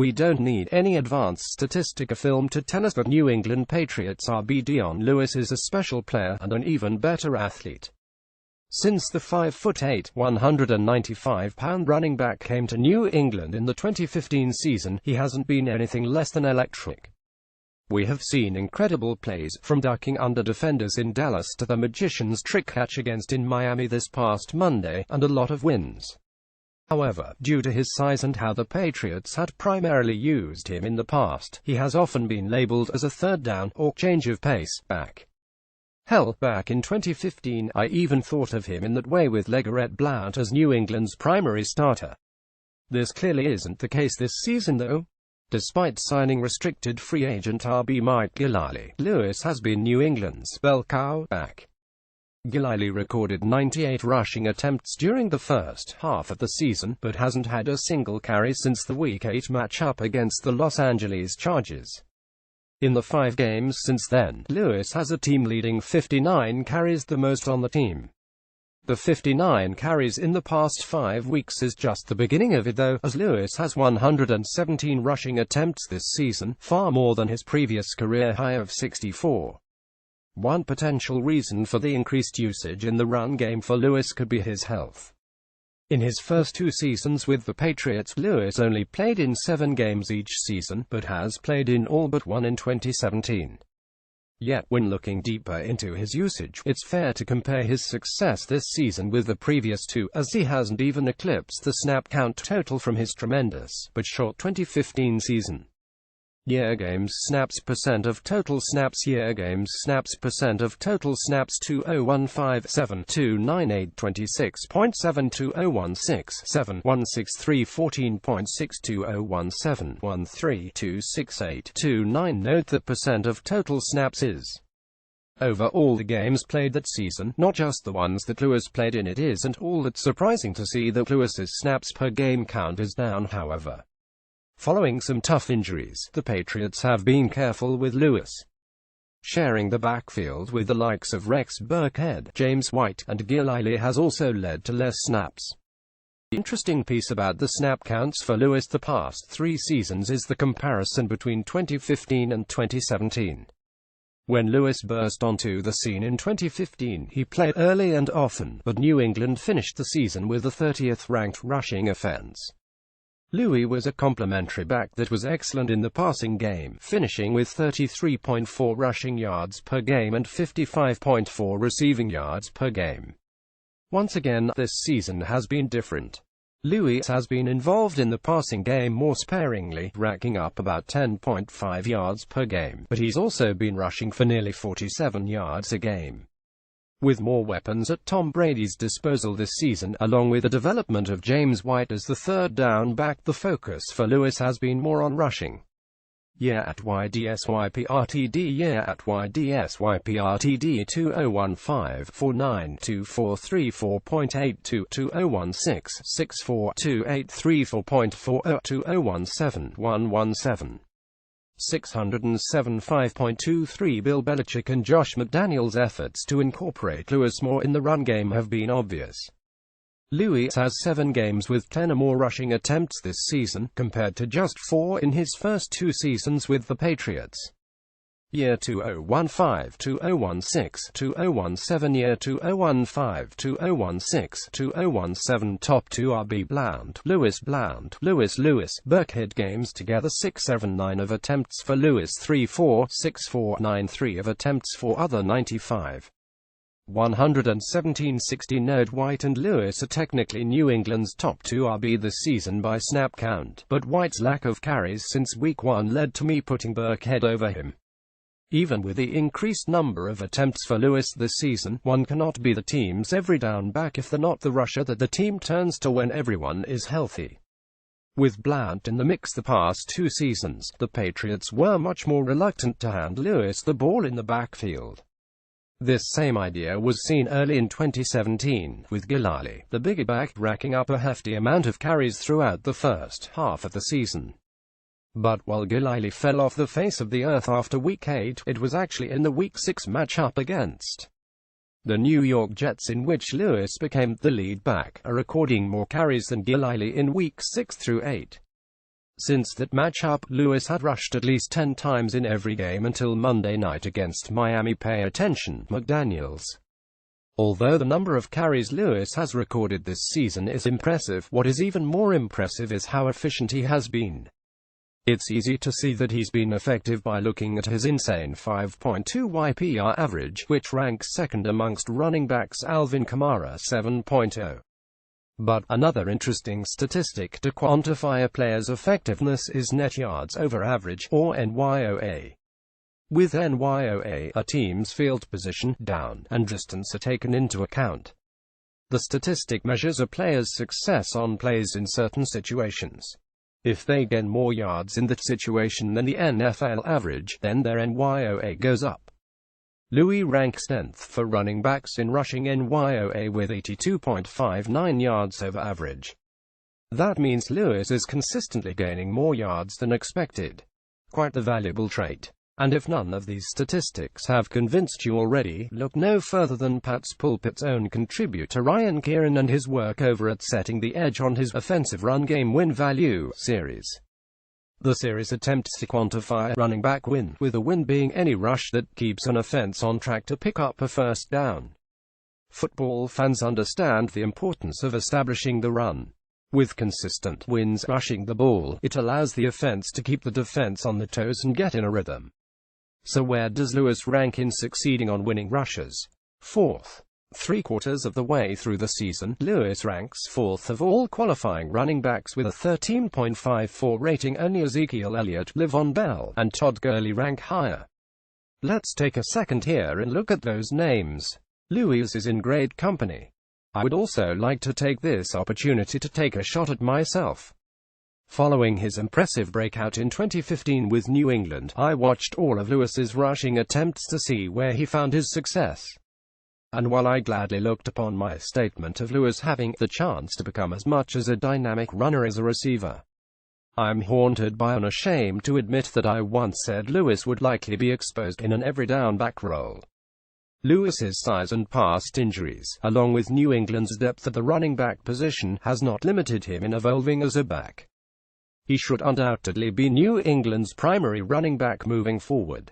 We don't need any advanced statistic or film to tell us that New England Patriots RB Dion Lewis is a special player and an even better athlete. Since the 5'8", 195-pound running back came to New England in the 2015 season, he hasn't been anything less than electric. We have seen incredible plays, from ducking under defenders in Dallas to the magician's trick catch against in Miami this past Monday, and a lot of wins. However, due to his size and how the Patriots had primarily used him in the past, he has often been labeled as a third down, or change of pace, back. Hell, back in 2015, I even thought of him in that way with LeGarrette Blount as New England's primary starter. This clearly isn't the case this season though. Despite signing restricted free agent RB Mike Gillislee, Lewis has been New England's bell cow back. Gillislee recorded 98 rushing attempts during the first half of the season, but hasn't had a single carry since the Week 8 matchup against the Los Angeles Chargers. In the 5 games since then, Lewis has a team-leading 59 carries, the most on the team. The 59 carries in the past 5 weeks is just the beginning of it though, as Lewis has 117 rushing attempts this season, far more than his previous career high of 64. One potential reason for the increased usage in the run game for Lewis could be his health. In his first 2 seasons with the Patriots, Lewis only played in 7 games each season, but has played in all but 1 in 2017. Yet, when looking deeper into his usage, it's fair to compare his success this season with the previous 2, as he hasn't even eclipsed the snap count total from his tremendous, but short 2015 season. Year games snaps percent of total snaps. Year games snaps percent of total snaps 20157 26.7 2016 163 14.6 2017 Note that percent of total snaps is over all the games played that season, not just the ones that Lewis played in. It isn't all that surprising to see that Lewis's snaps per game count is down, however. Following some tough injuries, the Patriots have been careful with Lewis. Sharing the backfield with the likes of Rex Burkhead, James White, and Gillislee has also led to less snaps. The interesting piece about the snap counts for Lewis the past 3 seasons is the comparison between 2015 and 2017. When Lewis burst onto the scene in 2015, he played early and often, but New England finished the season with the 30th ranked rushing offense. Louis was a complementary back that was excellent in the passing game, finishing with 33.4 rushing yards per game and 55.4 receiving yards per game. Once again, this season has been different. Louis has been involved in the passing game more sparingly, racking up about 10.5 yards per game, but he's also been rushing for nearly 47 yards a game. With more weapons at Tom Brady's disposal this season, along with the development of James White as the third down back, the focus for Lewis has been more on rushing. Year at YDSYPRTD Year at YDSYPRTD 2015-49-2434.82 2016-64-2834.40 2017-117 607 5.23 Bill Belichick and Josh McDaniels' efforts to incorporate Lewis more in the run game have been obvious. Lewis has 7 games with 10 or more rushing attempts this season, compared to just 4 in his first 2 seasons with the Patriots. Year 2015-2016-2017 Year 2015-2016-2017 Top 2 RB Blount, Lewis, Burkhead games together 6.79 of attempts for Lewis, 3.4, 6.4, 9.3 of attempts for other 95. 117-60 Note White and Lewis are technically New England's top 2 RB this season by snap count, but White's lack of carries since Week 1 led to me putting Burkhead over him. Even with the increased number of attempts for Lewis this season, one cannot be the team's every down back if they're not the rusher that the team turns to when everyone is healthy. With Blount in the mix the past 2 seasons, the Patriots were much more reluctant to hand Lewis the ball in the backfield. This same idea was seen early in 2017, with Gillislee, the bigger back, racking up a hefty amount of carries throughout the first half of the season. But while Gillislee fell off the face of the earth after Week 8, it was actually in the Week 6 matchup against the New York Jets in which Lewis became the lead back, recording more carries than Gillislee in Weeks 6 through 8. Since that matchup, Lewis had rushed at least 10 times in every game until Monday night against Miami. Pay attention, McDaniels. Although the number of carries Lewis has recorded this season is impressive, what is even more impressive is how efficient he has been. It's easy to see that he's been effective by looking at his insane 5.2 YPR average, which ranks second amongst running backs. Alvin Kamara 7.0. But another interesting statistic to quantify a player's effectiveness is net yards over average, or NYOA. With NYOA, a team's field position, down, and distance are taken into account. The statistic measures a player's success on plays in certain situations. If they gain more yards in that situation than the NFL average, then their NYOA goes up. Louis ranks 10th for running backs in rushing NYOA with 82.59 yards over average. That means Lewis is consistently gaining more yards than expected. Quite the valuable trait. And if none of these statistics have convinced you already, look no further than Pat's Pulpit's own contributor Ryan Kieran and his work over at Setting the Edge on his Offensive Run Game Win Value series. The series attempts to quantify a running back win, with a win being any rush that keeps an offense on track to pick up a first down. Football fans understand the importance of establishing the run. With consistent wins rushing the ball, it allows the offense to keep the defense on the toes and get in a rhythm. So where does Lewis rank in succeeding on winning rushes? Fourth. 3/4 of the way through the season, Lewis ranks fourth of all qualifying running backs with a 13.54 rating. Only Ezekiel Elliott, Le'Veon Bell, and Todd Gurley rank higher. Let's take a second here and look at those names. Lewis is in great company. I would also like to take this opportunity to take a shot at myself. Following his impressive breakout in 2015 with New England, I watched all of Lewis's rushing attempts to see where he found his success. And while I gladly looked upon my statement of Lewis having the chance to become as much as a dynamic runner as a receiver, I'm haunted by and ashamed to admit that I once said Lewis would likely be exposed in an every down back role. Lewis's size and past injuries, along with New England's depth at the running back position, has not limited him in evolving as a back. He should undoubtedly be New England's primary running back moving forward.